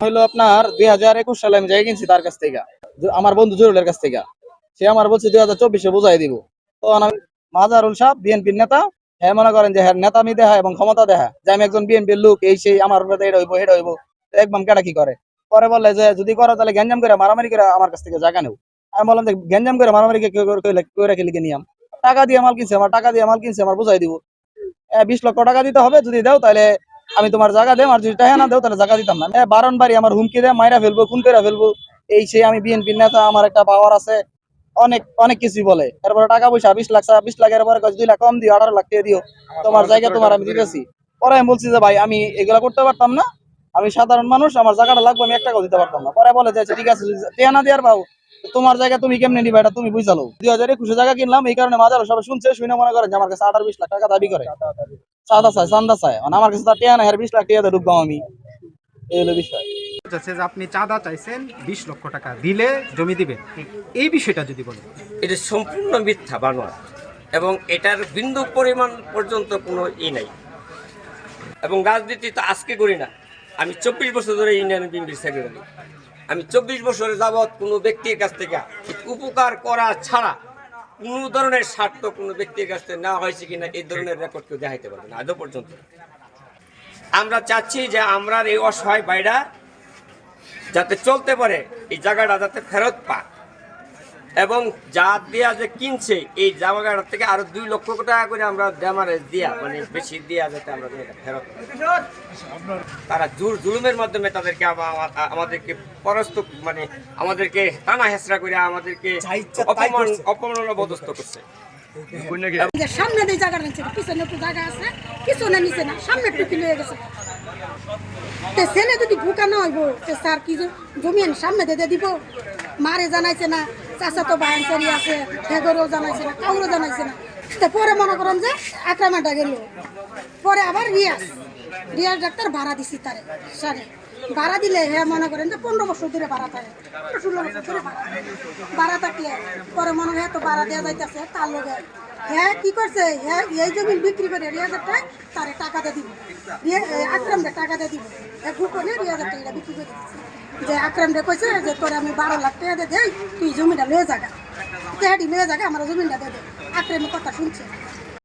হলো আপনার 2021 সালে আমি জায়গা কিনছি তার কাছ থেকে, আমার বন্ধু জরুলের কাছ থেকে। সে আমার বলছে 2024-এ বুঝাই দিব। তখন আমি মাজারুল সাহেব বিএনপির নেতা, হ্যাঁ মনে করেন যে হ্যাঁ নেতামি দেখা এবং ক্ষমতা দেখা যে আমি একজন বিএনপির লোক, এই সেই আমার এটা হইব এটা হইব, একদম কেটা কি করে। পরে বললে যে যদি করো তাহলে গ্যাঞ্জাম করে মারামারি করে আমার কাছ থেকে জায়গা নেও। আমি বললাম যে গ্যাঞ্জাম করে মারামারি করে লিখে নিয়াম, টাকা দিয়ে মাল কিনছে, আমার টাকা দিয়ে মাল কিনছে, আমার বুঝাই দিব। 20 লক্ষ টাকা দিতে হবে, যদি দাও তাহলে আমি তোমার জায়গা দেব, আর যদি টাকা না দাও তাহলে জায়গা দিতাম না। বারণবারই আমার হুমকি দেয়, মাইরা ফেলবো, খুন করে ফেলবো, এই সেই আমি বিএনপির নেতা, আমার একটা পাওয়ার আছে, অনেক অনেক কিছুই বলে। এরপরে টাকা পয়সা 20 লাখ 20 লাখের পরে 2 লাখ কম দিও, 18 লাখ টাকা দিও, তোমার জায়গা তোমার আমি দিতেছি। পরে আমি বলছি যে ভাই আমি এগুলা করতে পারতাম না, আমি সাধারণ মানুষ, আমার জায়গাটা লাগবে, আমি 1 টাকাও দিতে পারতাম না। পরে বলে যে ঠিক আছে, টাকা না দেওয়ার পাও, তোমার জায়গা তুমি কেমনে নিবা এটা তুমি বুঝালো। 2021 জায়গা কিনলাম, এই কারণে মাজারও সবাই শুনছে, শুনে মনে করেন যে আমার কাছে 18-20 লাখ টাকা দাবি করে, চাঁদা চায়। মানে আমার কাছে তার টাকা না, 20 লাখ টাকা ঢুকবো আমি, এই হলো বিষয়। আপনি চাঁদা চাইছেন 20 লক্ষ টাকা দিলে জমি দিবেন, এই বিষয়টা যদি বলেন। এটা সম্পূর্ণ মিথ্যা বানোয়াট, এবং এটার বিন্দু পরিমাণ পর্যন্ত কোনো নাই। এবং রাজনীতি তো আজকে করি না, আমি 24 বছর ধরে ইউনিয়ন বিএনপির সেক্রেটারি। আমি 24 বছরের যাবৎ কোনো ব্যক্তির কাছ থেকে উপকার করা ছাড়া কোনো ধরনের স্বার্থ কোনো ব্যক্তির কাছ থেকে নেওয়া হয়েছে কিনা এই ধরনের রেকর্ড কেউ দেখাইতে পারবে না আজও পর্যন্ত। আমরা চাচ্ছি যে আমরা এই অসহায় ভাইরা যাতে চলতে পারে, এই জায়গাটা যাতে ফেরত পায়, এবং যা দিয়া যে কিনছে এই জায়গাটা থেকে আরো 2 লক্ষ টাকা করে আমরা ড্যামারেজ দিয়া, মানে বেশি দিয়া, যাতে আমরা ফেরত। তারা জুলুমের মাধ্যমে তাদেরকে আমাদেরকে পরাস্ত, মানে আমাদেরকে টানা হেঁচড়া করে আমাদেরকে অপমাননা বদস্ত করছে। সামনে দিয়ে জায়গা নিচ্ছে, পিছনে একটু জায়গা আছে, পিছনে নিচে না, সামনে একটু কিনে গেছে। ছেলে যদি ঢুকানো হইব, স্যার কি জমি সামনে দিয়ে দিব, মারে জানাইছে না, চাচা তো বায়ানচারি আছে, হেগরও জানাইছে না, কাউরও জানাইছে না। পরে মনে করেন যে আক্রমণটা গেল, পরে আবার রিয়াজ ডাক্তার ভাড়া দিছি তারে সারে ভাড়া দিলে, হ্যাঁ মনে করেন যে 15 বছর ধরে ভাড়া থাকে, 16 বছর ধরে ভাড়া থাকলে পরে মনে হয় তো ভাড়া দেওয়া যাইতেছে তার লগে। হ্যাঁ কি করছে, হ্যাঁ এই জমি বিক্রি করে রিয়াজটা তারে টাকা দিয়ে দিব, আক্রমণে টাকা দিয়ে দিব, গোপনে রিয়াজটা এটা বিক্রি করে দিচ্ছে। যে আক্রমণে কইছে যে তোরে আমি 12 লাখ টাকা দিয়ে দেই, তুই জমিটা লয়ে জায়গা, তেহাটি লয়ে জায়গা, আমার জমিটা দিয়ে দে। আক্রমণের কথা শুনছে,